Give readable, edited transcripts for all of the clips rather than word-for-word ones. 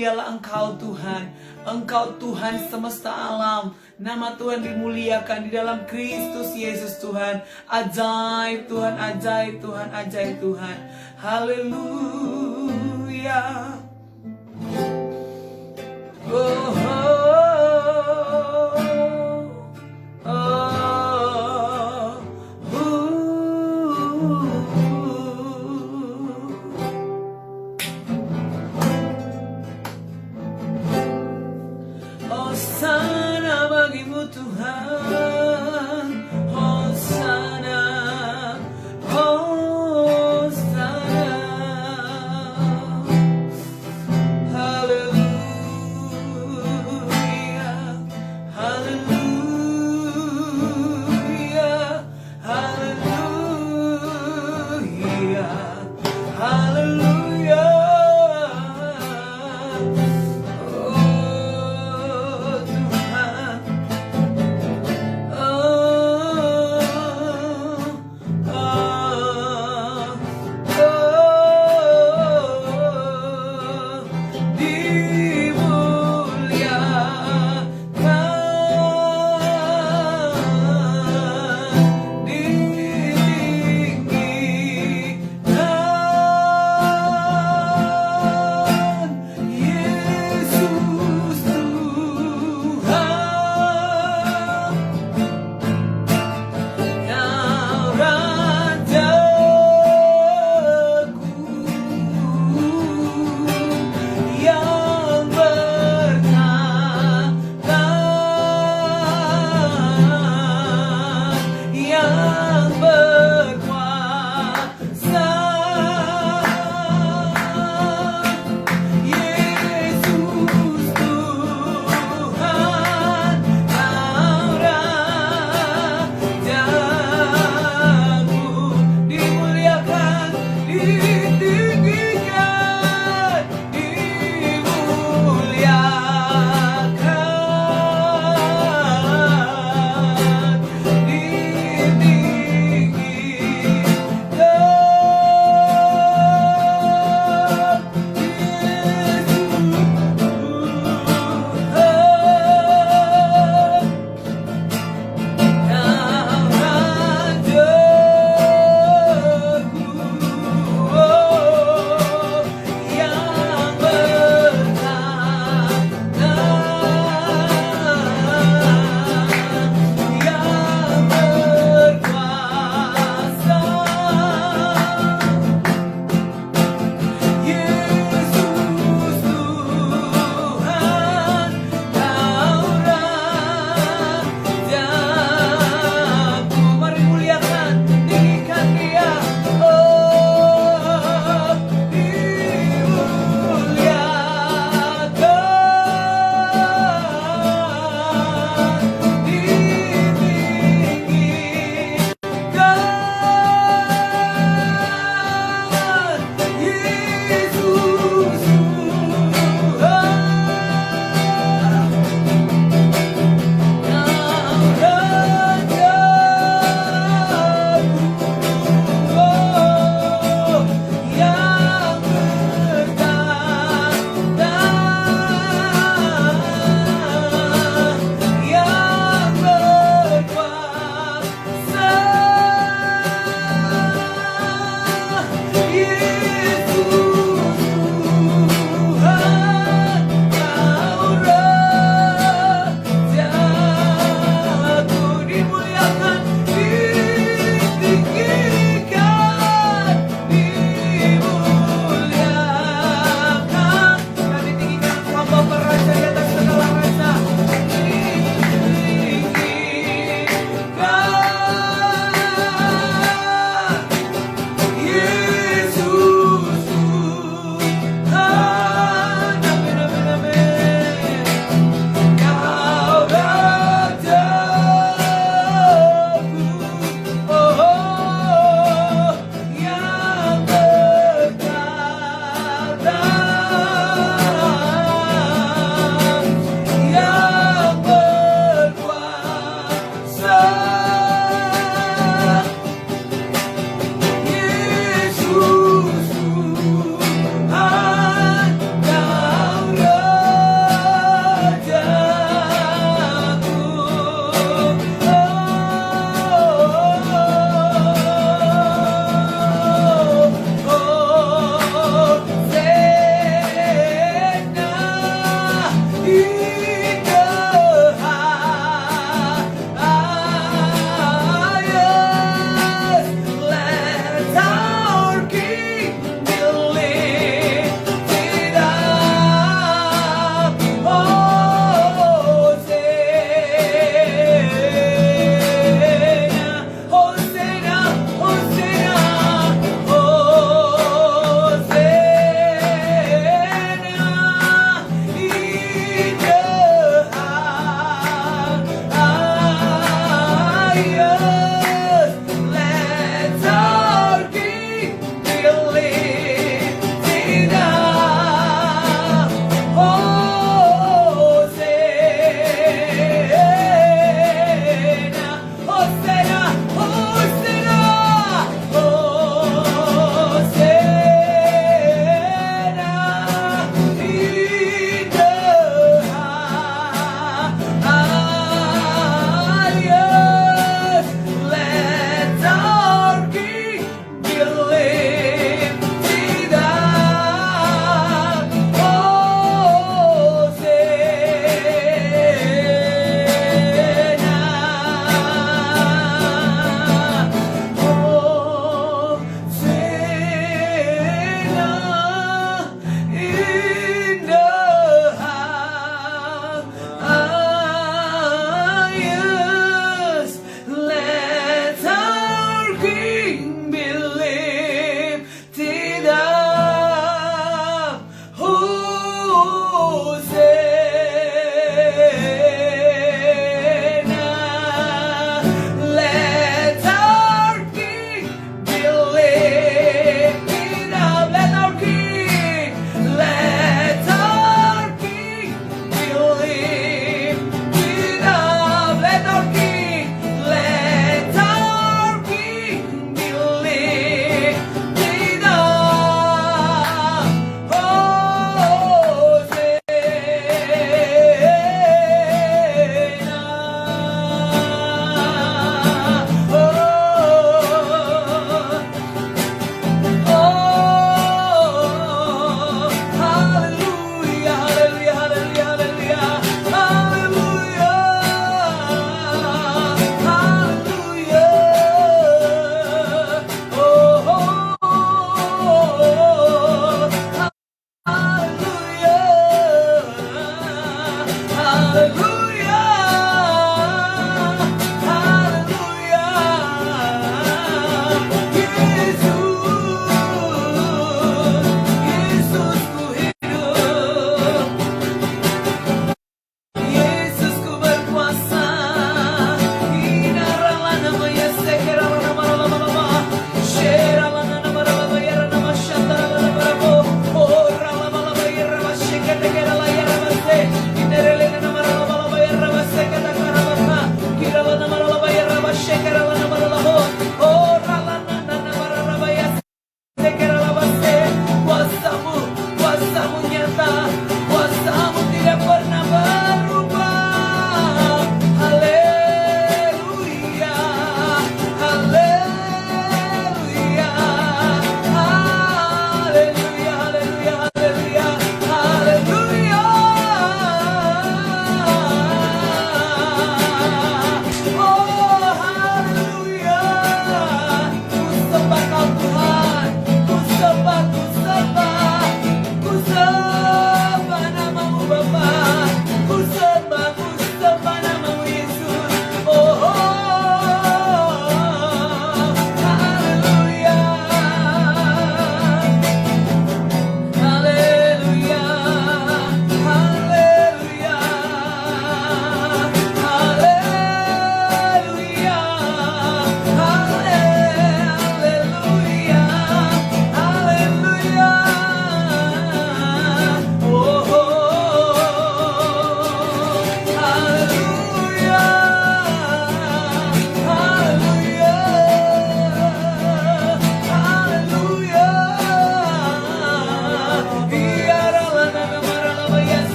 Mulialah Engkau Tuhan. Engkau Tuhan semesta alam. Nama Tuhan dimuliakan di dalam Kristus Yesus Tuhan. Ajaib Tuhan, ajaib Tuhan, ajaib Tuhan. Haleluya. Oh, Hosana bagimu Tuhan, Hosana, Hosana.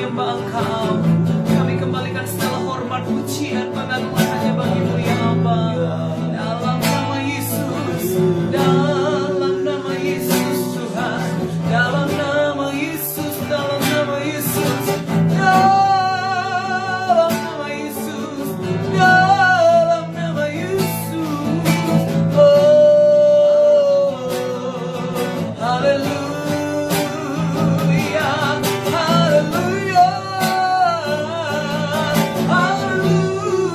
menyembah Engkau. Kami kembalikan segala hormat, pujian, pengagungan hanya bagi-Mu ya Bapa. Dalam nama Yesus, dalam nama Yesus Tuhan, dalam nama Yesus, dalam nama Yesus, dalam nama Yesus, dalam nama Yesus. Oh, haleluya, haleluya, haleluya.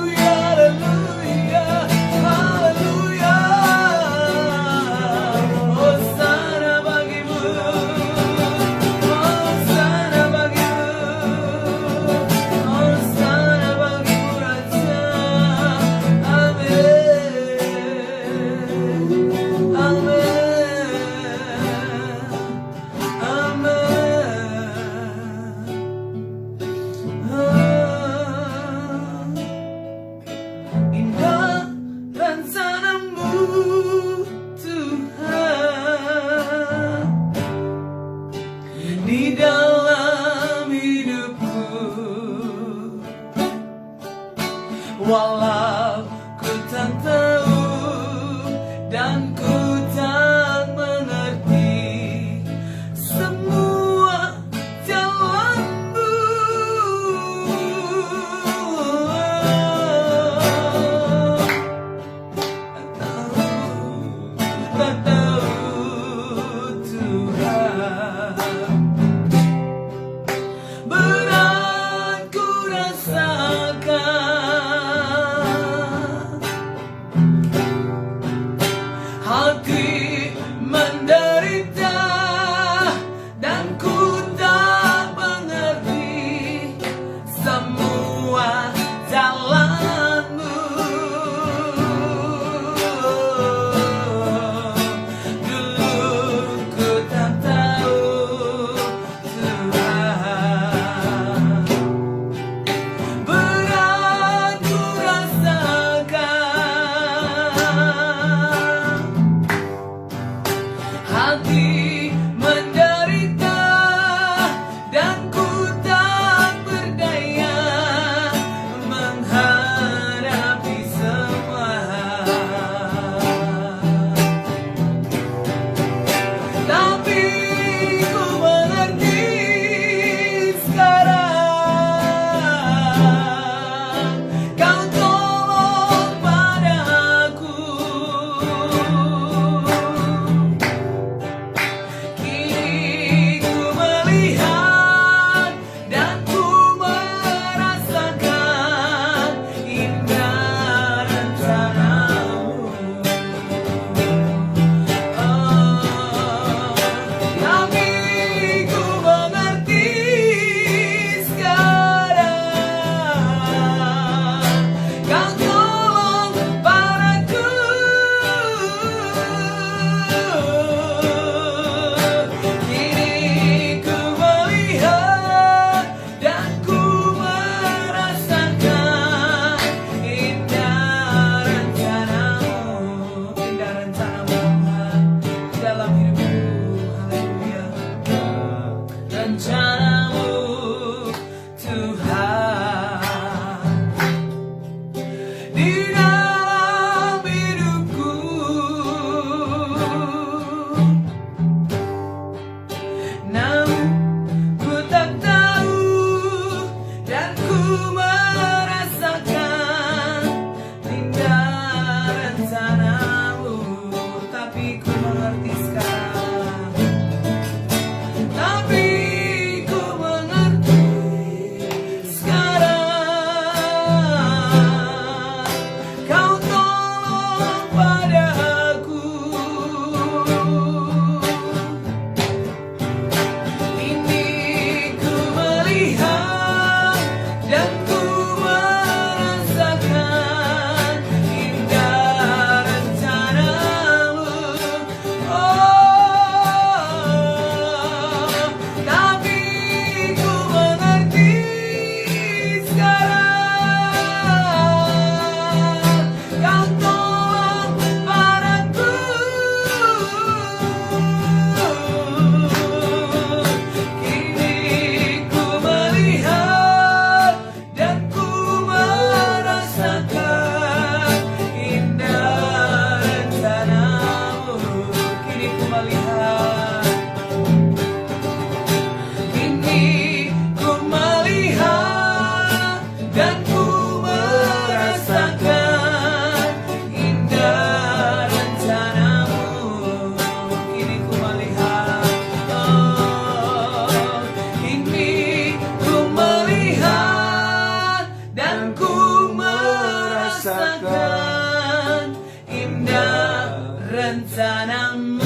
rencanamu.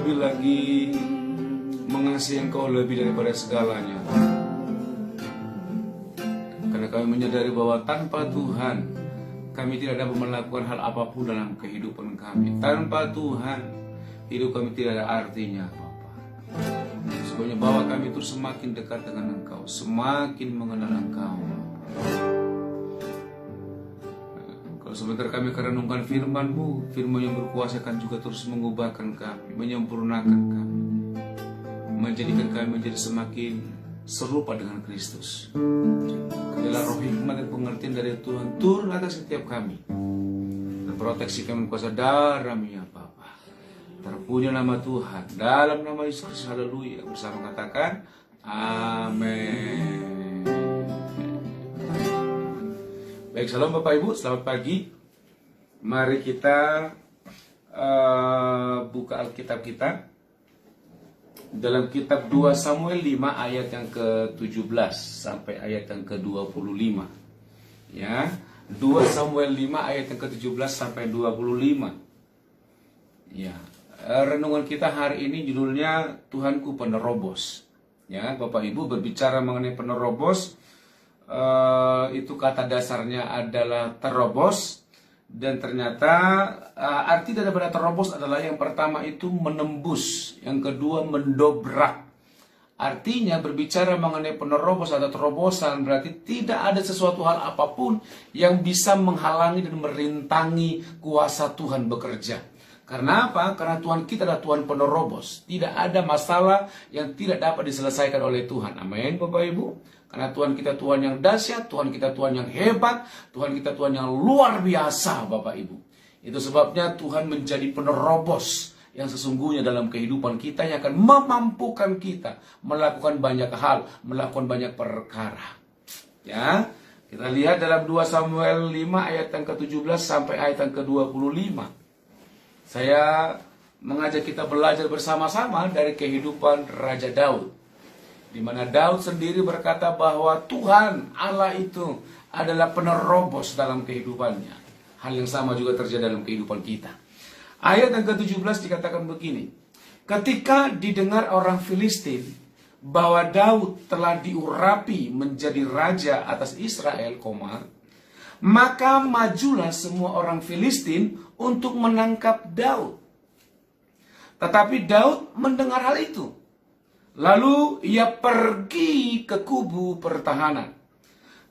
lebih lagi mengasihi Engkau lebih daripada segalanya. Karena kami menyadari bahwa tanpa Tuhan kami tidak dapat melakukan hal apapun dalam kehidupan kami. Tanpa Tuhan hidup kami tidak ada artinya, Bapa. Sebenarnya bahwa kami terus semakin dekat dengan Engkau, semakin mengenal Engkau. Kalau sebentar kami akan renungkan firman-Mu, firman yang berkuasa akan juga terus mengubahkan kami, menyempurnakan kami, menjadikan kami menjadi semakin serupa dengan Kristus. Biarlah roh hikmat dan pengertian dari Tuhan turun atas setiap kami, dan proteksi kami kuasa darah-Mu ya Bapa. Terpuji nama Tuhan, dalam nama Yesus Kristus, haleluya. Bersama katakan amin. Baik, salam Bapak Ibu, selamat pagi. Mari kita buka Alkitab kita dalam kitab 2 Samuel 5 ayat yang ke-17 sampai ayat yang ke-25. Ya, 2 Samuel 5 ayat yang ke-17 sampai 25. Ya, renungan kita hari ini judulnya Tuhanku Penerobos. Ya, Bapak Ibu berbicara mengenai penerobos, itu kata dasarnya adalah terobos. Dan ternyata arti daripada terobos adalah yang pertama itu menembus, yang kedua mendobrak. Artinya berbicara mengenai penerobos atau terobosan berarti tidak ada sesuatu hal apapun yang bisa menghalangi dan merintangi kuasa Tuhan bekerja. Karena apa? Karena Tuhan kita adalah Tuhan penerobos. Tidak ada masalah yang tidak dapat diselesaikan oleh Tuhan. Amin, Bapak Ibu. Karena Tuhan kita Tuhan yang dahsyat, Tuhan kita Tuhan yang hebat, Tuhan kita Tuhan yang luar biasa, Bapak Ibu. Itu sebabnya Tuhan menjadi penerobos yang sesungguhnya dalam kehidupan kita, yang akan memampukan kita melakukan banyak hal, melakukan banyak perkara. Ya, kita lihat dalam 2 Samuel 5 ayat yang ke-17 sampai ayat yang ke-25. Saya mengajak kita belajar bersama-sama dari kehidupan Raja Daud, di mana Daud sendiri berkata bahwa Tuhan Allah itu adalah penerobos dalam kehidupannya. Hal yang sama juga terjadi dalam kehidupan kita. Ayat yang ke-17 dikatakan begini. Ketika didengar orang Filistin bahwa Daud telah diurapi menjadi raja atas Israel, maka majulah semua orang Filistin untuk menangkap Daud. Tetapi Daud mendengar hal itu. Lalu ia pergi ke kubu pertahanan.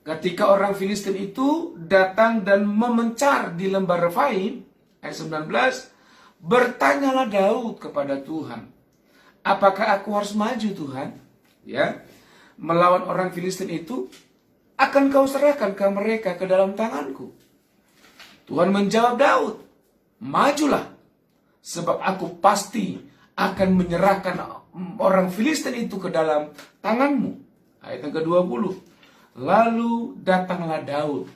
Ketika orang Filistin itu datang dan memencar di lembah Refaim, ayat 19, bertanyalah Daud kepada Tuhan, apakah aku harus maju Tuhan? Ya, melawan orang Filistin itu, akan kau serahkan ke mereka ke dalam tanganku? Tuhan menjawab Daud, majulah, sebab aku pasti akan menyerahkan orang Filistin itu ke dalam tanganmu. Ayat yang ke-20. Lalu datanglah Daud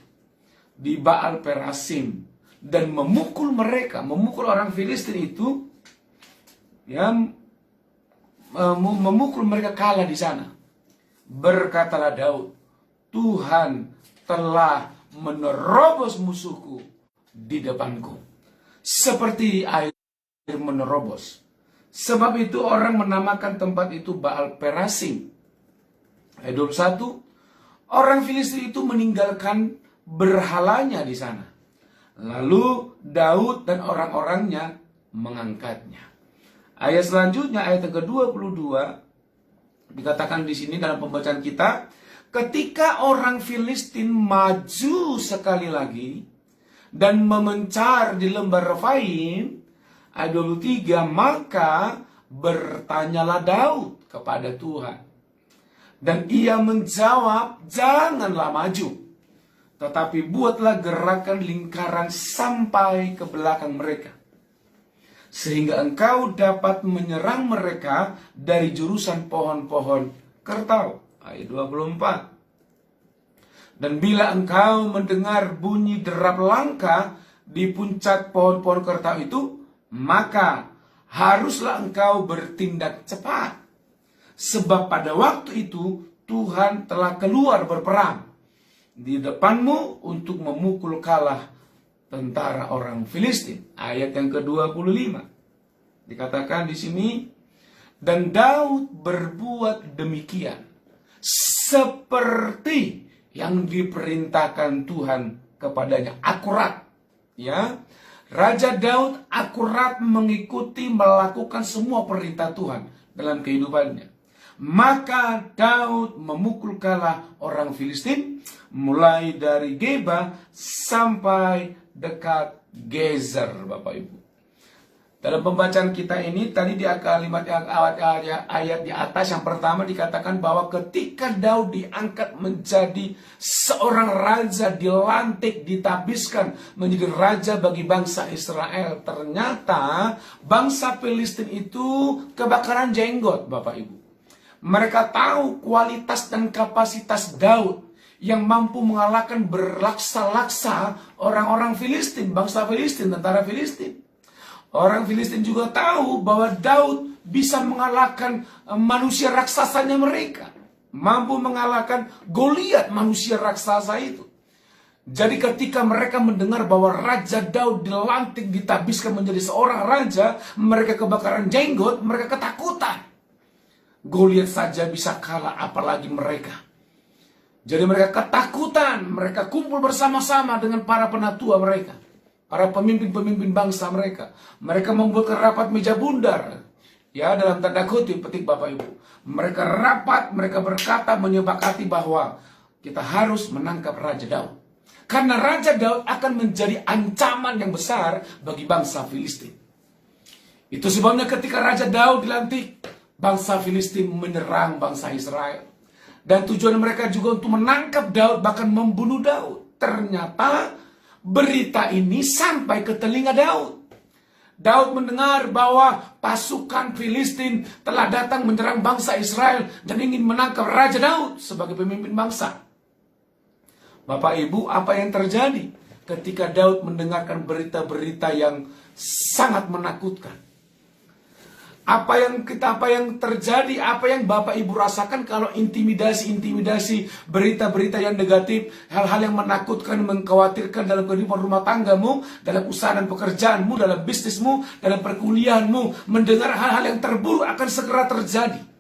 di Baal Perasim dan memukul mereka, memukul orang Filistin itu, ya, memukul mereka kalah di sana. Berkatalah Daud, Tuhan telah menerobos musuhku di depanku, seperti air menerobos. Sebab itu orang menamakan tempat itu Baal Perasim. Ayat 21, orang Filistin itu meninggalkan berhalanya di sana. Lalu Daud dan orang-orangnya mengangkatnya. Ayat selanjutnya, ayat ke-22, dikatakan di sini dalam pembacaan kita, ketika orang Filistin maju sekali lagi dan memencar di lembah Refaim, ayat 23, maka bertanyalah Daud kepada Tuhan. Dan ia menjawab, janganlah maju, tetapi buatlah gerakan lingkaran sampai ke belakang mereka, sehingga engkau dapat menyerang mereka dari jurusan pohon-pohon kertau. Ayat 24. Dan bila engkau mendengar bunyi derap langkah di puncak pohon-pohon kertau itu, maka haruslah engkau bertindak cepat. Sebab pada waktu itu Tuhan telah keluar berperang di depanmu untuk memukul kalah tentara orang Filistin. Ayat yang ke-25. Dikatakan di sini, dan Daud berbuat demikian seperti yang diperintahkan Tuhan kepadanya. Akurat, ya. Raja Daud akurat mengikuti, melakukan semua perintah Tuhan dalam kehidupannya. Maka Daud memukul kalah orang Filistin mulai dari Geba sampai dekat Gezer, Bapak Ibu. Dalam pembacaan kita ini tadi di kalimat ayat di atas yang pertama dikatakan bahwa ketika Daud diangkat menjadi seorang raja, dilantik, ditabiskan menjadi raja bagi bangsa Israel, ternyata bangsa Filistin itu kebakaran jenggot, Bapak Ibu. Mereka tahu kualitas dan kapasitas Daud yang mampu mengalahkan berlaksa-laksa orang-orang Filistin, bangsa Filistin, tentara Filistin. Orang Filistin juga tahu bahwa Daud bisa mengalahkan manusia raksasanya mereka. Mampu mengalahkan Goliat, manusia raksasa itu. Jadi ketika mereka mendengar bahwa Raja Daud dilantik, ditabiskan menjadi seorang raja, mereka kebakaran jenggot, mereka ketakutan. Goliat saja bisa kalah, apalagi mereka. Jadi mereka ketakutan, mereka kumpul bersama-sama dengan para penatua mereka. Para pemimpin-pemimpin bangsa mereka. Mereka membuatkan rapat meja bundar. Ya, dalam tanda kutip, petik Bapak Ibu. Mereka rapat, mereka berkata, menyepakati bahwa kita harus menangkap Raja Daud. Karena Raja Daud akan menjadi ancaman yang besar bagi bangsa Filistin. Itu sebabnya ketika Raja Daud dilantik, bangsa Filistin menyerang bangsa Israel. Dan tujuan mereka juga untuk menangkap Daud, bahkan membunuh Daud. Ternyata berita ini sampai ke telinga Daud. Daud mendengar bahwa pasukan Filistin telah datang menyerang bangsa Israel dan ingin menangkap Raja Daud sebagai pemimpin bangsa. Bapak Ibu, apa yang terjadi ketika Daud mendengarkan berita-berita yang sangat menakutkan? Apa yang terjadi, apa yang Bapak Ibu rasakan kalau intimidasi, berita-berita yang negatif, hal-hal yang menakutkan, mengkhawatirkan dalam kehidupan rumah tanggamu, dalam usaha dan pekerjaanmu, dalam bisnismu, dalam perkuliahanmu, mendengar hal-hal yang terburuk akan segera terjadi.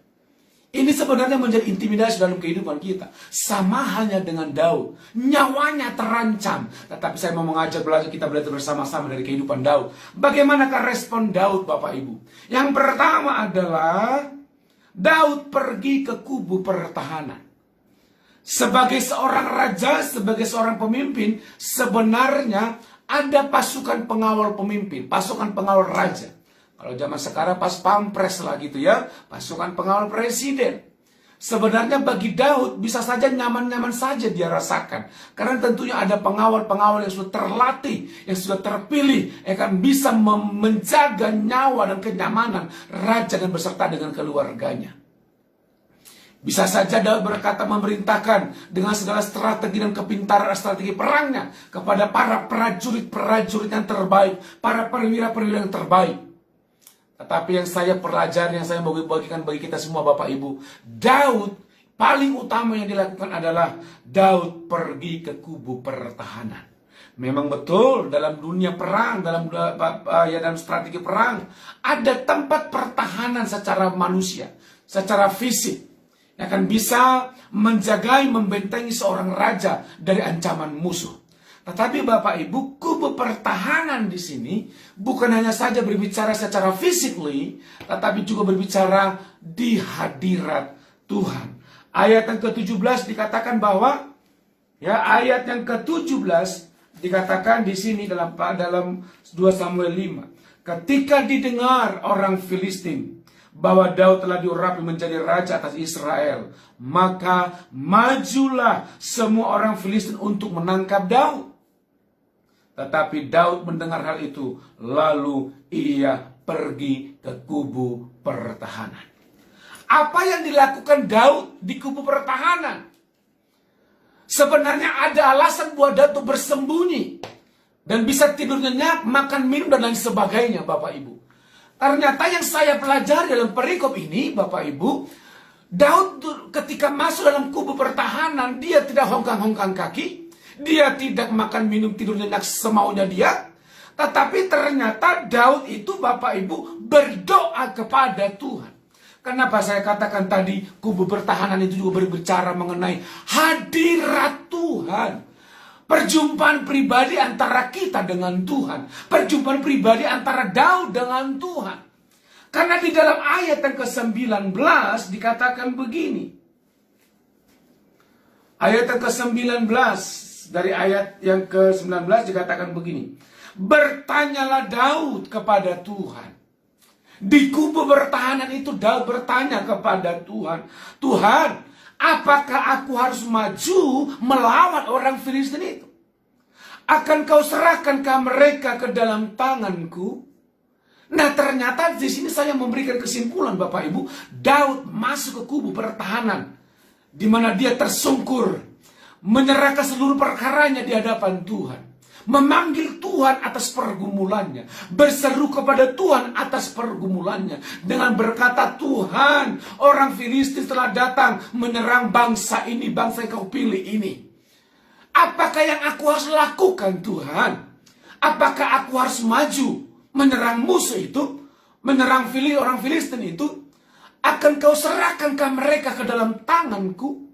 Ini sebenarnya menjadi intimidasi dalam kehidupan kita. Sama halnya dengan Daud. Nyawanya terancam. Tetapi saya mau kita belajar bersama-sama dari kehidupan Daud. Bagaimanakah respon Daud, Bapak Ibu? Yang pertama adalah Daud pergi ke kubu pertahanan. Sebagai seorang raja, sebagai seorang pemimpin, sebenarnya ada pasukan pengawal pemimpin, pasukan pengawal raja. Kalau zaman sekarang pas pampres lah gitu ya, pasukan pengawal presiden. Sebenarnya bagi Daud bisa saja nyaman-nyaman saja dia rasakan. Karena tentunya ada pengawal-pengawal yang sudah terlatih, yang sudah terpilih, yang akan bisa menjaga nyawa dan kenyamanan raja dan beserta dengan keluarganya. Bisa saja Daud berkata memerintahkan dengan segala strategi dan kepintaran strategi perangnya kepada para prajurit-prajurit yang terbaik, para perwira-perwira yang terbaik. Tetapi yang saya pelajari, yang saya mau bagikan bagi kita semua Bapak Ibu, Daud paling utama yang dilakukan adalah Daud pergi ke kubu pertahanan. Memang betul dalam dunia perang, dalam strategi perang, ada tempat pertahanan secara manusia, secara fisik, yang akan bisa menjagai, membentengi seorang raja dari ancaman musuh. Tetapi Bapak Ibu, kubu pertahanan di sini bukan hanya saja berbicara secara physically, tetapi juga berbicara di hadirat Tuhan. Ayat yang ke-17 dikatakan bahwa, ya, ayat yang ke-17 dikatakan di sini dalam 2 Samuel 5. Ketika didengar orang Filistin bahwa Daud telah diurapi menjadi raja atas Israel, maka majulah semua orang Filistin untuk menangkap Daud. Tetapi Daud mendengar hal itu, lalu ia pergi ke kubu pertahanan. Apa yang dilakukan Daud di kubu pertahanan? Sebenarnya ada alasan buat Daud untuk bersembunyi dan bisa tidur nyenyak, makan minum dan lain sebagainya, Bapak Ibu. Ternyata yang saya pelajari dalam perikop ini, Bapak Ibu, Daud ketika masuk dalam kubu pertahanan, dia tidak hongkang-hongkang kaki. Dia tidak makan minum tidur nyenyak semaunya dia. Tetapi ternyata Daud itu Bapak Ibu berdoa kepada Tuhan. Kenapa saya katakan tadi kubu pertahanan itu juga berbicara mengenai hadirat Tuhan. Perjumpaan pribadi antara kita dengan Tuhan. Perjumpaan pribadi antara Daud dengan Tuhan. Karena di dalam ayat yang ke-19 dikatakan begini. Ayat yang ke-19 dari ayat yang ke-19 dikatakan begini. Bertanyalah Daud kepada Tuhan. Di kubu pertahanan itu Daud bertanya kepada Tuhan. Tuhan, apakah aku harus maju melawan orang Filistin itu? Akan kau serahkankah mereka ke dalam tanganku? Nah, ternyata di sini saya memberikan kesimpulan Bapak Ibu, Daud masuk ke kubu pertahanan di mana dia tersungkur, menyerahkan seluruh perkaranya di hadapan Tuhan, memanggil Tuhan atas pergumulannya, berseru kepada Tuhan atas pergumulannya dengan berkata, Tuhan, orang Filistin telah datang menyerang bangsa ini, bangsa yang kau pilih ini. Apakah yang aku harus lakukan, Tuhan? Apakah aku harus maju menyerang musuh itu, menyerang orang Filistin itu? Akan kau serahkankah mereka ke dalam tanganku?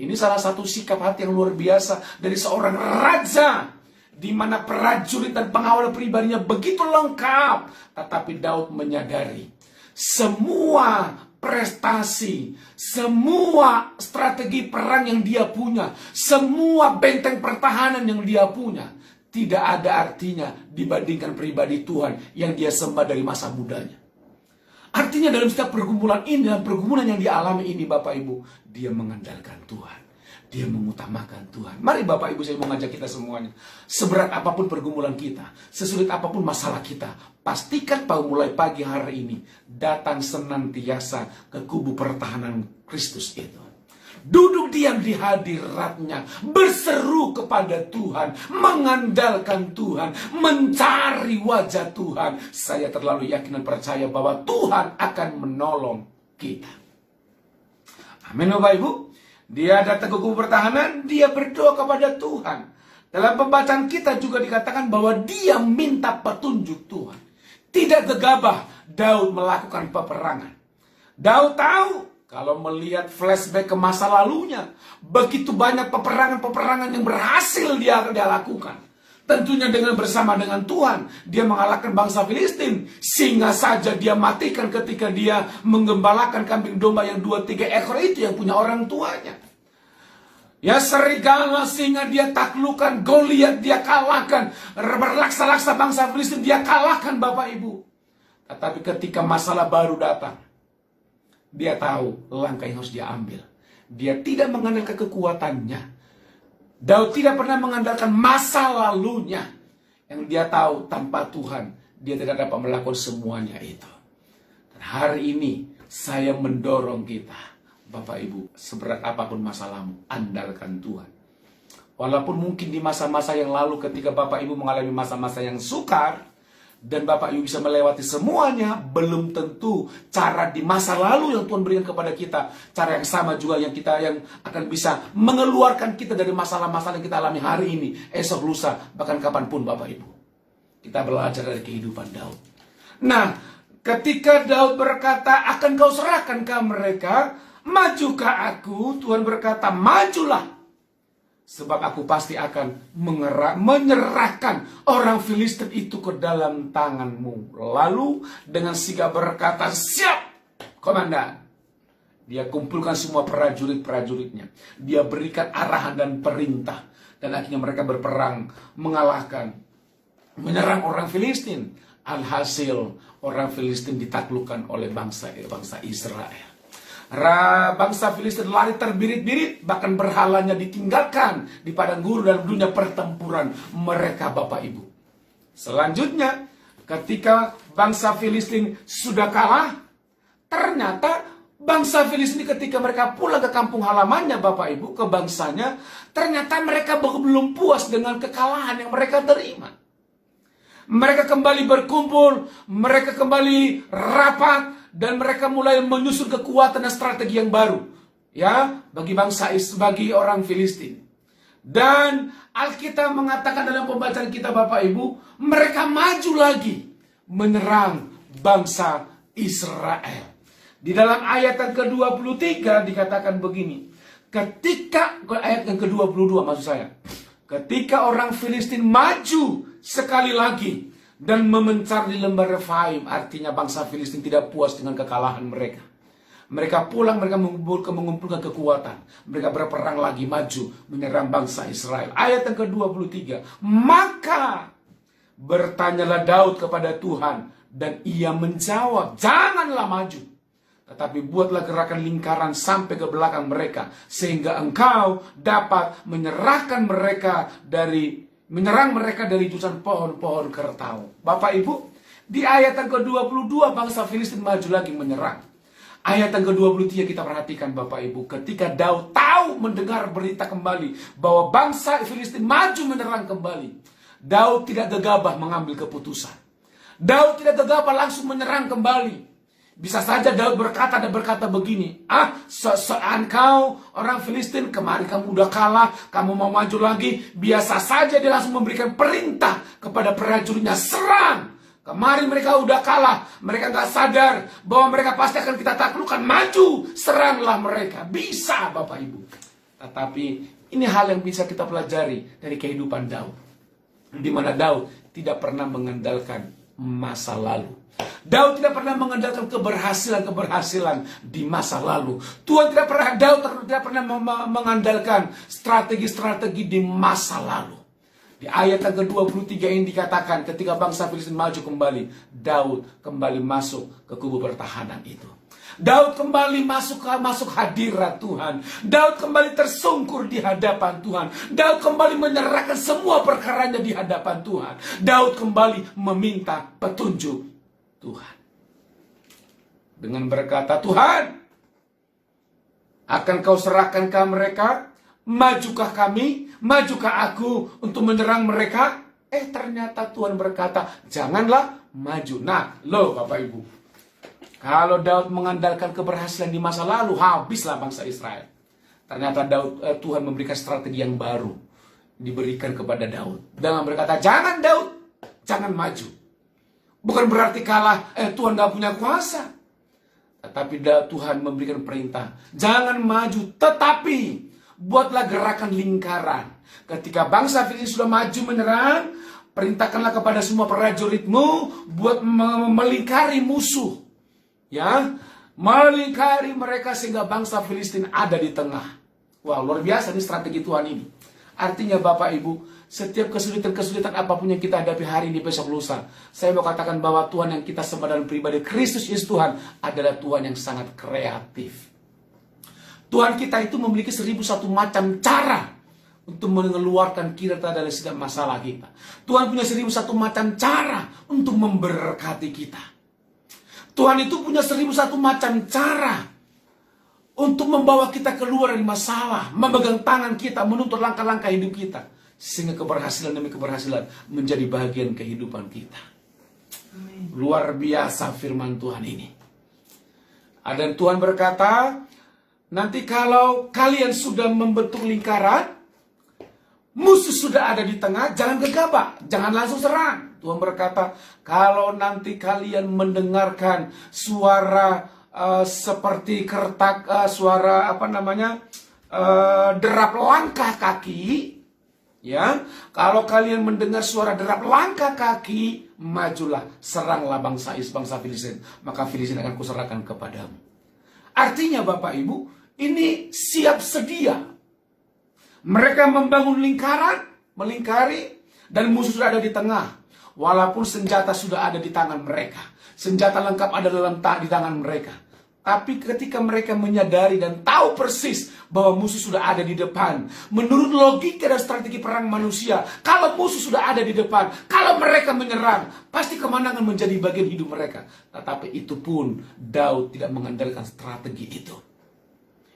Ini salah satu sikap hati yang luar biasa dari seorang raja, di mana prajurit dan pengawal pribadinya begitu lengkap. Tetapi Daud menyadari semua prestasi, semua strategi perang yang dia punya, semua benteng pertahanan yang dia punya, tidak ada artinya dibandingkan pribadi Tuhan yang dia sembah dari masa mudanya. Artinya dalam setiap pergumulan ini, dalam pergumulan yang dialami ini Bapak Ibu, dia mengandalkan Tuhan. Dia mengutamakan Tuhan. Mari Bapak Ibu, saya mengajak kita semuanya. Seberat apapun pergumulan kita, sesulit apapun masalah kita, pastikan bahwa mulai pagi hari ini datang senantiasa ke kubu pertahanan Kristus itu. Duduk diam di hadiratnya, berseru kepada Tuhan, mengandalkan Tuhan, mencari wajah Tuhan. Saya terlalu yakin dan percaya bahwa Tuhan akan menolong kita. Amin Bapak Ibu. Dia datang ke kubu pertahanan, dia berdoa kepada Tuhan. Dalam pembacaan kita juga dikatakan bahwa dia minta petunjuk Tuhan. Tidak gegabah Daud melakukan peperangan. Daud tahu kalau melihat flashback ke masa lalunya, begitu banyak peperangan-peperangan yang berhasil dia lakukan. Tentunya bersama dengan Tuhan, dia mengalahkan bangsa Filistin. Singa saja dia matikan ketika dia menggembalakan kambing domba yang 2-3 ekor itu yang punya orang tuanya. Ya, serigala, singa dia taklukkan, Goliat dia kalahkan, berlaksa-laksa bangsa Filistin dia kalahkan Bapak Ibu. Tetapi ketika masalah baru datang, dia tahu langkah yang harus dia ambil. Dia tidak mengandalkan kekuatannya. Daud tidak pernah mengandalkan masa lalunya. Yang dia tahu tanpa Tuhan, dia tidak dapat melakukan semuanya itu. Dan hari ini, saya mendorong kita, Bapak Ibu, seberat apapun masalahmu, andalkan Tuhan. Walaupun mungkin di masa-masa yang lalu ketika Bapak Ibu mengalami masa-masa yang sukar, dan Bapak Ibu bisa melewati semuanya, belum tentu cara di masa lalu yang Tuhan berikan kepada kita, cara yang sama juga yang akan bisa mengeluarkan kita dari masalah-masalah yang kita alami hari ini, esok, lusa, bahkan kapanpun Bapak Ibu. Kita belajar dari kehidupan Daud. Nah, ketika Daud berkata, akan kau serahkan ke mereka, majukah aku? Tuhan berkata, majulah. Sebab aku pasti akan menyerahkan orang Filistin itu ke dalam tanganmu. Lalu dengan sigap berkata, siap komandan. Dia kumpulkan semua prajurit-prajuritnya. Dia berikan arahan dan perintah. Dan akhirnya mereka berperang, mengalahkan, menyerang orang Filistin. Alhasil orang Filistin ditaklukkan oleh bangsa Israel. Bangsa Filistin lari terbirit-birit, bahkan berhalanya ditinggalkan di padang gurun dalam dunia pertempuran mereka Bapak Ibu. Selanjutnya, ketika bangsa Filistin sudah kalah, ternyata bangsa Filistin ketika mereka pulang ke kampung halamannya Bapak Ibu, ke bangsanya, ternyata mereka belum puas dengan kekalahan yang mereka terima. Mereka kembali berkumpul, mereka kembali rapat, dan mereka mulai menyusun kekuatan dan strategi yang baru, ya, bagi orang Filistin. Dan Alkitab mengatakan dalam pembacaan kita Bapak Ibu, mereka maju lagi menyerang bangsa Israel. Di dalam ayat yang ke-23 dikatakan begini. Ketika, ayat yang ke-22 maksud saya. Ketika orang Filistin maju sekali lagi dan memencar di lembah Refaim, artinya bangsa Filistin tidak puas dengan kekalahan mereka. Mereka pulang, mereka mengumpulkan kekuatan. Mereka berperang lagi, maju, menyerang bangsa Israel. Ayat yang ke-23. Maka bertanyalah Daud kepada Tuhan, dan ia menjawab, janganlah maju, tetapi buatlah gerakan lingkaran sampai ke belakang mereka, sehingga engkau dapat menyerang mereka dari jurusan pohon-pohon kertau. Bapak Ibu, di ayat yang ke-22 bangsa Filistin maju lagi menyerang. Ayat yang ke-23 kita perhatikan Bapak Ibu. Ketika Daud tahu mendengar berita kembali bahwa bangsa Filistin maju menyerang kembali, Daud tidak gegabah mengambil keputusan. Daud tidak gegabah langsung menyerang kembali. Bisa saja Daud berkata begini, engkau orang Filistin, kemarin kamu udah kalah, kamu mau maju lagi. Biasa saja dia langsung memberikan perintah kepada prajuritnya, serang. Kemarin mereka udah kalah, mereka nggak sadar bahwa mereka pasti akan kita taklukkan. Maju, seranglah mereka. Bisa Bapak Ibu. Tetapi ini hal yang bisa kita pelajari dari kehidupan Daud, di mana Daud tidak pernah mengandalkan masa lalu. Daud tidak pernah mengandalkan keberhasilan di masa lalu. Daud tidak pernah mengandalkan strategi-strategi di masa lalu. Di ayat yang ke-23 ini dikatakan ketika bangsa Filistin maju kembali, Daud kembali masuk ke kubu pertahanan itu. Daud kembali masuk hadirat Tuhan. Daud kembali tersungkur di hadapan Tuhan. Daud kembali menyerahkan semua perkaranya di hadapan Tuhan. Daud kembali meminta petunjuk Tuhan. Dengan berkata, Tuhan, akan kau serahkan ke mereka? Majukah kami? Majukah aku untuk menyerang mereka? Ternyata Tuhan berkata, janganlah maju. Nah, Bapak Ibu, kalau Daud mengandalkan keberhasilan di masa lalu, habislah bangsa Israel. Ternyata Tuhan memberikan strategi yang baru diberikan kepada Daud. Dengan berkata, jangan Daud, jangan maju. Bukan berarti kalah, Tuhan gak punya kuasa. Tetapi Tuhan memberikan perintah, jangan maju, tetapi buatlah gerakan lingkaran. Ketika bangsa Filistin sudah maju menyerang, perintahkanlah kepada semua prajuritmu buat melingkari musuh. Ya, melingkari mereka sehingga bangsa Filistin ada di tengah. Wah, luar biasa nih strategi Tuhan ini. Artinya Bapak Ibu, setiap kesulitan-kesulitan apapun yang kita hadapi hari ini, besok, lusa, saya mau katakan bahwa Tuhan yang kita sembah dalam pribadi Kristus Yesus Tuhan adalah Tuhan yang sangat kreatif. Tuhan kita itu memiliki 1001 macam cara untuk mengeluarkan kita dari setiap masalah kita. Tuhan punya 1001 macam cara untuk memberkati kita. Tuhan itu punya 1001 macam cara untuk membawa kita keluar dari masalah, memegang tangan kita, menuntut langkah-langkah hidup kita, sehingga keberhasilan demi keberhasilan menjadi bagian kehidupan kita. Amin. Luar biasa firman Tuhan ini. Dan Tuhan berkata, nanti kalau kalian sudah membentuk lingkaran, musuh sudah ada di tengah, jangan gegabah, jangan langsung serang. Tuhan berkata, kalau nanti kalian mendengarkan suara seperti suara derap langkah kaki, ya, kalau kalian mendengar suara derap langkah kaki, majulah, seranglah bangsa Filistin, maka Filistin akan kuserahkan kepadamu. Artinya Bapak Ibu, ini siap sedia. Mereka membangun lingkaran, melingkari, dan musuh sudah ada di tengah. Walaupun senjata sudah ada di tangan mereka, senjata lengkap ada di tangan mereka. Tapi ketika mereka menyadari dan tahu persis bahwa musuh sudah ada di depan, menurut logika dan strategi perang manusia, kalau musuh sudah ada di depan, kalau mereka menyerang, pasti kemenangan menjadi bagian hidup mereka. Tetapi itu pun Daud tidak mengandalkan strategi itu.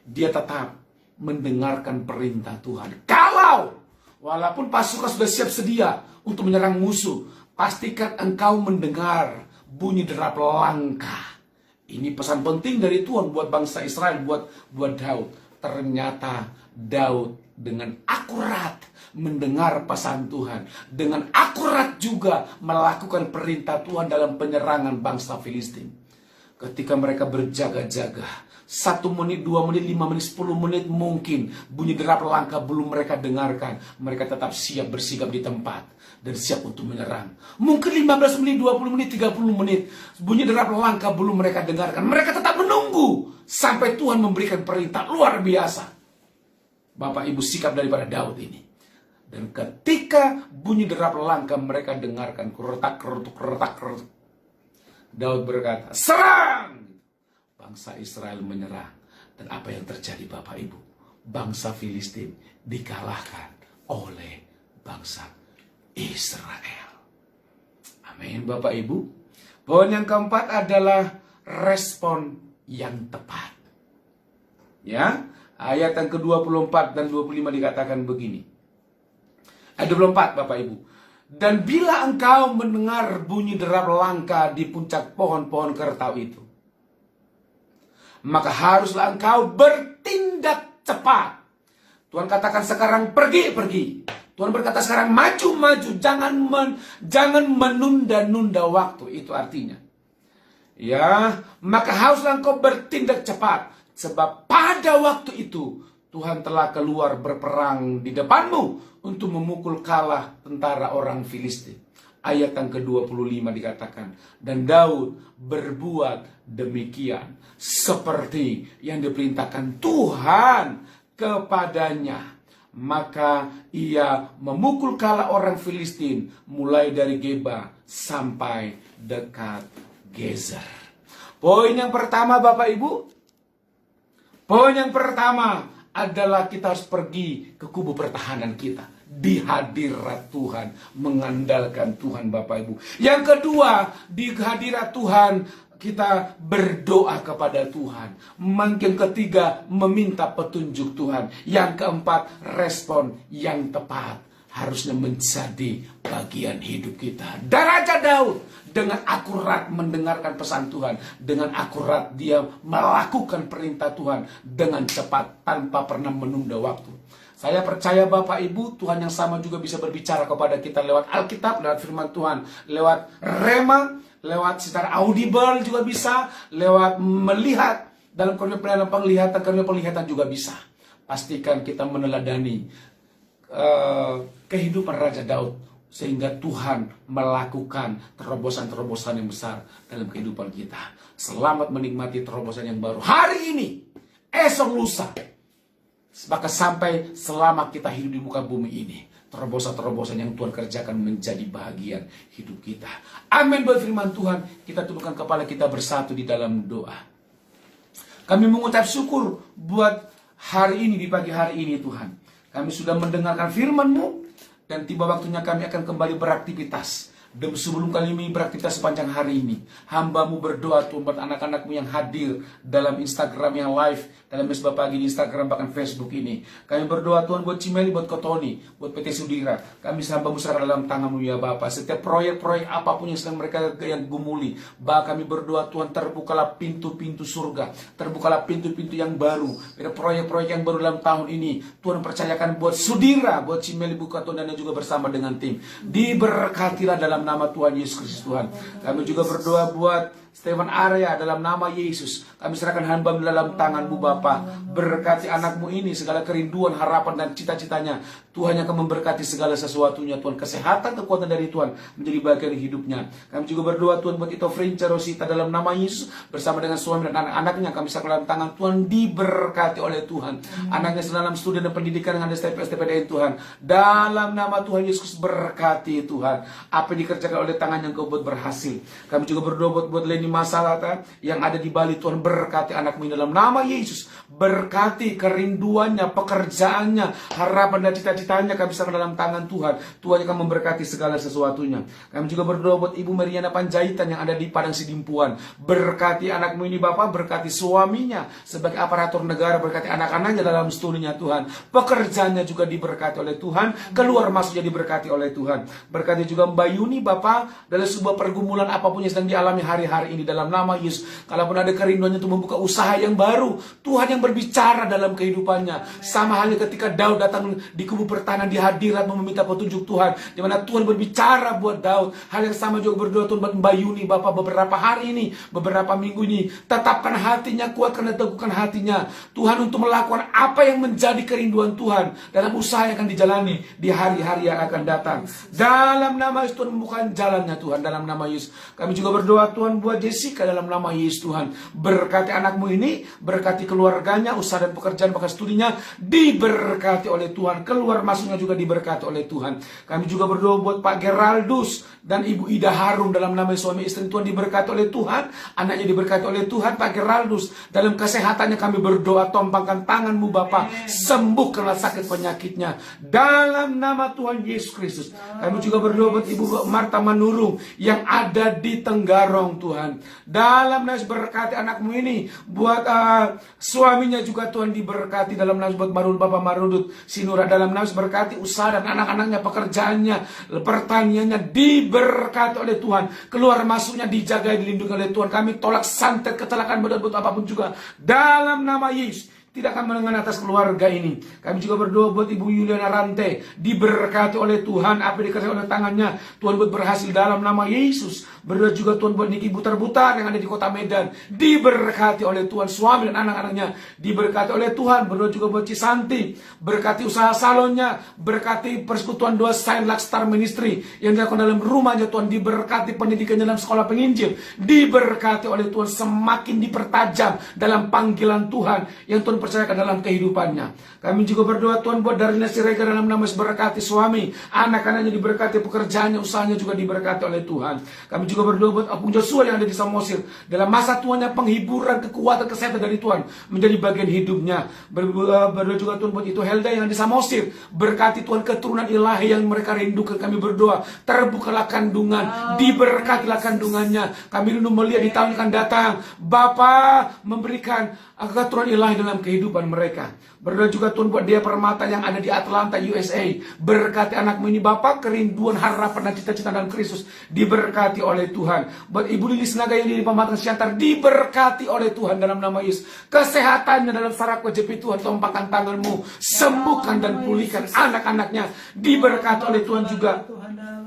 Dia tetap mendengarkan perintah Tuhan. Kalau walaupun pasukan sudah siap sedia untuk menyerang musuh, pastikan engkau mendengar bunyi derap langkah. Ini pesan penting dari Tuhan buat bangsa Israel, buat Daud. Ternyata Daud dengan akurat mendengar pesan Tuhan, dengan akurat juga melakukan perintah Tuhan dalam penyerangan bangsa Filistin. Ketika mereka berjaga-jaga, 1 menit, 2 menit, 5 menit, 10 menit mungkin bunyi derap langkah belum mereka dengarkan, mereka tetap siap bersikap di tempat dan siap untuk menyerang. Mungkin 15 menit, 20 menit, 30 menit bunyi derap langkah belum mereka dengarkan, mereka tetap menunggu sampai Tuhan memberikan perintah luar biasa. Bapak Ibu, sikap daripada Daud ini. Dan ketika bunyi derap langkah mereka dengarkan, keretak, Daud berkata, serang! Bangsa Israel menyerang. Dan apa yang terjadi Bapak Ibu? Bangsa Filistin dikalahkan oleh bangsa Israel. Amin Bapak Ibu. Poin yang keempat adalah respon yang tepat. Ya, ayat yang ke-24 dan 25 dikatakan begini. Ayat 24 Bapak Ibu. Dan bila engkau mendengar bunyi derap langkah di puncak pohon-pohon kertau itu, maka haruslah engkau bertindak cepat. Tuhan katakan sekarang pergi. Tuhan berkata sekarang maju. Jangan menunda-nunda waktu. Itu artinya. Ya, maka haruslah engkau bertindak cepat. Sebab pada waktu itu Tuhan telah keluar berperang di depanmu untuk memukul kalah tentara orang Filistin. Ayat yang ke-25 dikatakan, dan Daud berbuat demikian seperti yang diperintahkan Tuhan kepadanya. Maka ia memukul kalah orang Filistin mulai dari Geba sampai dekat Gezer. Poin yang pertama Bapak Ibu, poin yang pertama adalah kita harus pergi ke kubu pertahanan kita. Di hadirat Tuhan, mengandalkan Tuhan Bapak Ibu. Yang kedua, di hadirat Tuhan kita berdoa kepada Tuhan. Yang ketiga, meminta petunjuk Tuhan. Yang keempat, respon yang tepat harusnya menjadi bagian hidup kita. Dan Raja Daud dengan akurat mendengarkan pesan Tuhan, dengan akurat dia melakukan perintah Tuhan dengan cepat tanpa pernah menunda waktu. Saya percaya Bapak Ibu, Tuhan yang sama juga bisa berbicara kepada kita lewat Alkitab, lewat firman Tuhan, lewat rema, lewat secara audible juga bisa, lewat melihat dalam penglihatan juga bisa. Pastikan kita meneladani kehidupan Raja Daud sehingga Tuhan melakukan terobosan-terobosan yang besar dalam kehidupan kita. Selamat menikmati terobosan yang baru hari ini, esok lusa. Maka sampai selama kita hidup di muka bumi ini, terobosan-terobosan yang Tuhan kerjakan menjadi bahagian hidup kita. Amin. Buat firman Tuhan, kita tundukkan kepala kita bersatu di dalam doa. Kami mengucap syukur buat hari ini, di pagi hari ini Tuhan. Kami sudah mendengarkan firman-Mu dan tiba waktunya kami akan kembali beraktivitas. Dan sebelum kami beraktivitas sepanjang hari ini, hamba-Mu berdoa Tuhan buat anak-anak-Mu yang hadir dalam Instagram yang live, dalam mesbah pagi di Instagram bahkan Facebook ini. Kami berdoa Tuhan buat Cimeli, buat Kotoni, buat PT Sudira. Kami hamba-Mu serahkan dalam tangan-Mu ya Bapa. Setiap proyek-proyek apapun yang sedang mereka yang gumuli, bahkan kami berdoa Tuhan terbukalah pintu-pintu surga, terbukalah pintu-pintu yang baru, proyek-proyek yang baru dalam tahun ini. Tuhan percayakan buat Sudira, buat Cimeli, buat Kotoni dan juga bersama dengan tim. Diberkatilah dalam nama Tuhan Yesus Kristus Tuhan. Kami juga berdoa buat Stephen Arya dalam nama Yesus. Kami serahkan hamba dalam tangan-Mu Bapa. Berkati anak-Mu ini, segala kerinduan, harapan dan cita-citanya. Tuhan yang akan memberkati segala sesuatunya Tuhan. Kesehatan, kekuatan dari Tuhan menjadi bagian hidupnya. Kami juga berdoa Tuhan buat Ito Frinca Rosita dalam nama Yesus. Bersama dengan suami dan anak-anaknya kami serahkan dalam tangan Tuhan. Diberkati oleh Tuhan. Anaknya dalam studi dan pendidikan dengan STPDN Tuhan. Dalam nama Tuhan Yesus berkati Tuhan. Apa yang dikerjakan oleh tangan yang Kau buat berhasil. Kami juga berdoa buat Leni Masalah yang ada di Bali. Tuhan berkati anak-Mu dalam nama Yesus. Berkati kerinduannya, pekerjaannya, harapan dan cita-citanya kami serahkan dalam tangan Tuhan. Tuhan akan memberkati segala sesuatunya. Kami juga berdoa buat Ibu Mariana Panjaitan yang ada di Padang Sidimpuan. Berkati anak-Mu ini Bapak, berkati suaminya sebagai aparatur negara, berkati anak-anaknya dalam studinya Tuhan. Pekerjaannya juga diberkati oleh Tuhan, keluar masuknya diberkati oleh Tuhan. Berkati juga Mbak Yuni Bapak dalam sebuah pergumulan apapun yang sedang dialami hari-hari hari ini dalam nama Yesus. Kalaupun ada kerinduannya untuk membuka usaha yang baru, Tuhan yang berbicara dalam kehidupannya. Sama halnya ketika Daud datang di kubu pertahanan di hadirat meminta petunjuk Tuhan, di mana Tuhan berbicara buat Daud. Hal yang sama juga berdoa Tuhan buat Mbak Yuni, Bapak, beberapa hari ini, beberapa minggu ini, tetapkan hatinya, kuatkan dan teguhkan hatinya Tuhan untuk melakukan apa yang menjadi kerinduan Tuhan dalam usaha yang akan dijalani di hari-hari yang akan datang. Dalam nama Yesus, Tuhan membukakan jalannya Tuhan, dalam nama Yesus. Kami juga berdoa Tuhan buat Jessica, dalam nama Yesus Tuhan. Berkati anakmu ini, berkati keluarganya, usaha dan pekerjaan bahkan studinya diberkati oleh Tuhan, keluar masuknya juga diberkati oleh Tuhan. Kami juga berdoa buat Pak Geraldus dan Ibu Ida Harum, dalam nama suami istri Tuhan diberkati oleh Tuhan, anaknya diberkati oleh Tuhan. Pak Geraldus dalam kesehatannya kami berdoa, tompangkan tanganmu Bapa, sembuhkanlah sakit penyakitnya dalam nama Tuhan Yesus Kristus. Kami juga berdoa buat Ibu Marta Manurung yang ada di Tenggarong Tuhan, dalam nama berkati anakmu ini, buat suaminya juga Tuhan diberkati, dalam nama buat Bapak Marudut Sinura, dalam nama berkati usaha dan anak-anaknya, pekerjaannya, pertaniannya diberkati oleh Tuhan, keluar masuknya dijaga, dilindungi oleh Tuhan. Kami tolak santet, kecelakaan, buat apapun juga dalam nama Yesus tidak akan menengan atas keluarga ini. Kami juga berdoa buat Ibu Yuliana Rante, diberkati oleh Tuhan, apa yang dikerjakan oleh tangannya Tuhan buat berhasil dalam nama Yesus. Berdoa juga Tuhan buat Niki Butar-Butar yang ada di kota Medan, diberkati oleh Tuhan, suami dan anak-anaknya diberkati oleh Tuhan. Berdoa juga buat Cisanti, berkati usaha salonnya, berkati persekutuan doa Saint Lakstar Ministry yang dilakukan dalam rumahnya Tuhan, diberkati pendidikannya dalam sekolah penginjil, diberkati oleh Tuhan, semakin dipertajam dalam panggilan Tuhan yang Tuhan percayakan dalam kehidupannya. Kami juga berdoa Tuhan buat Darina Siregar, dalam nama berkati suami, anak-anaknya diberkati, pekerjaannya, usahanya juga diberkati oleh Tuhan. Kami juga berdoa buat Apung Joshua yang ada di Samosir, dalam masa tuanya penghiburan, kekuatan, kesehatan dari Tuhan menjadi bagian hidupnya. Berdoa juga Tuhan buat itu Helda yang ada di Samosir, berkati Tuhan keturunan ilahi yang mereka rindukan. Kami berdoa terbukalah kandungan, diberkatilah kandungannya. Kami rindu melihat di tahun yang akan datang Bapa memberikan keturunan ilahi dalam kehidupan mereka. Berdoa juga Tuhan buat Dia Permata yang ada di Atlanta, USA. Berkati anakmu ini Bapak, kerinduan, harapan dan cita-cita dalam Kristus diberkati oleh Tuhan. Buat Ibu Lilis Naga yang di Pematang Siantar, diberkati oleh Tuhan dalam nama Yesus. Kesehatannya dalam saraf kejepi Tuhan, tompakkan tanganmu, sembuhkan dan pulihkan anak-anaknya, diberkati oleh Tuhan juga.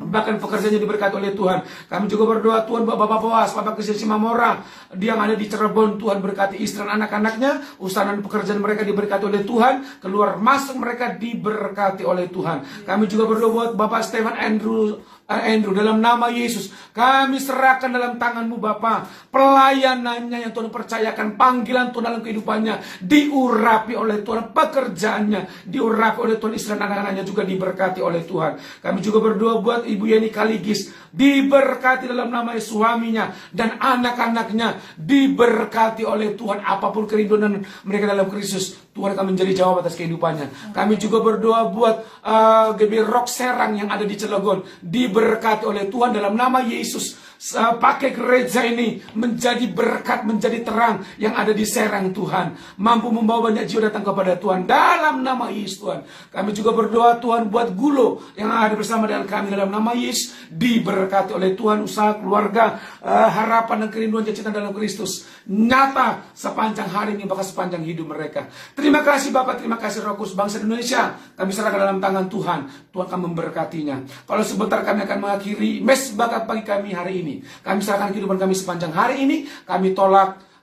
Bahkan pekerjaannya diberkati oleh Tuhan. Kami juga berdoa Tuhan buat Bapak Boas, Bapak Kristus Simamora, dia yang ada di Cirebon, Tuhan berkati istri dan anak-anaknya, usaha dan pekerjaan mereka diberkati oleh Tuhan, keluar masuk mereka diberkati oleh Tuhan. Kami juga berdoa buat Bapak Stephen Andrew, dalam nama Yesus kami serahkan dalam tanganmu Bapa, pelayanannya yang Tuhan percayakan, panggilan Tuhan dalam kehidupannya diurapi oleh Tuhan, pekerjaannya diurapi oleh Tuhan, istri dan anak-anaknya juga diberkati oleh Tuhan. Kami juga berdoa buat Ibu Yeni Kaligis, diberkati dalam nama suaminya dan anak-anaknya diberkati oleh Tuhan, apapun kerinduan mereka dalam Kristus, Tuhan akan menjadi jawab atas kehidupannya. Kami juga berdoa buat GB Rock Serang yang ada di Cilegon, diberkati oleh Tuhan dalam nama Yesus. Pakai gereja ini menjadi berkat, menjadi terang yang ada di Serang Tuhan, mampu membawa banyak jiwa datang kepada Tuhan dalam nama Yesus Tuhan. Kami juga berdoa Tuhan buat Gulo yang ada bersama dengan kami dalam nama Yesus, diberkati oleh Tuhan, usaha keluarga, harapan dan kerinduan cita dalam Kristus nyata sepanjang hari ini bahkan sepanjang hidup mereka. Terima kasih Bapak, terima kasih Roh Kudus, bangsa Indonesia kami serahkan dalam tangan Tuhan. Tuhan akan memberkatinya. Kalau sebentar kami akan mengakhiri mesbah pagi kami hari ini. Kami serahkan kehidupan kami sepanjang hari ini. Kami tolak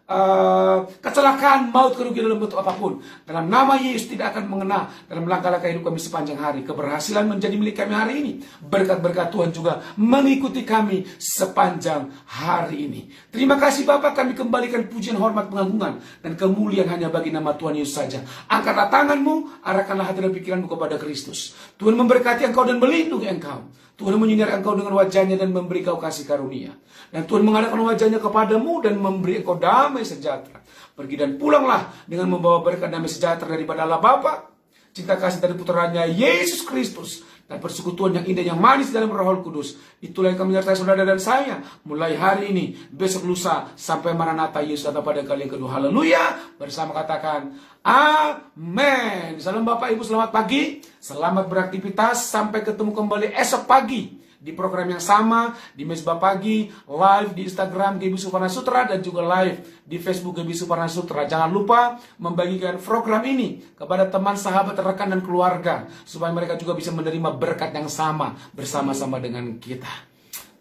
kecelakaan, maut, kerugian dalam bentuk apapun. Dalam nama Yesus tidak akan mengena dalam langkah-langkah hidup kami sepanjang hari. Keberhasilan menjadi milik kami hari ini. Berkat-berkat Tuhan juga mengikuti kami sepanjang hari ini. Terima kasih Bapak, kami kembalikan pujian, hormat, pengagungan dan kemuliaan hanya bagi nama Tuhan Yesus saja. Angkatlah tanganmu, arahkanlah hati dan pikiranmu kepada Kristus. Tuhan memberkati engkau dan melindungi engkau. Tuhan menyinari engkau dengan wajahnya dan memberi kau kasih karunia. Dan Tuhan mengadakan wajahnya kepadamu dan memberi engkau damai sejahtera. Pergi dan pulanglah dengan membawa berkat damai sejahtera daripada Allah Bapa, cinta kasih dari putranya Yesus Kristus, dan persekutuan yang indah, yang manis dalam Roh Kudus. Itulah yang kami menyertai saudara dan saya mulai hari ini, besok, lusa, sampai Maranatha Yesus datang pada kali yang kedua. Haleluya. Bersama katakan amin. Salam Bapak Ibu, selamat pagi, selamat beraktivitas, sampai ketemu kembali esok pagi di program yang sama, di Mesbah Pagi, live di Instagram Gaby Suparnasutra, dan juga live di Facebook Gaby Suparnasutra. Jangan lupa membagikan program ini kepada teman, sahabat, rekan, dan keluarga, supaya mereka juga bisa menerima berkat yang sama bersama-sama dengan kita.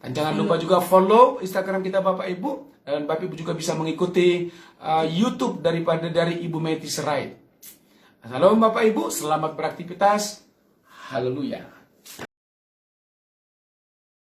Dan jangan lupa juga follow Instagram kita Bapak Ibu, dan Bapak Ibu juga bisa mengikuti YouTube dari Ibu Meti Sirait. Salam Bapak Ibu, selamat beraktivitas. Haleluya.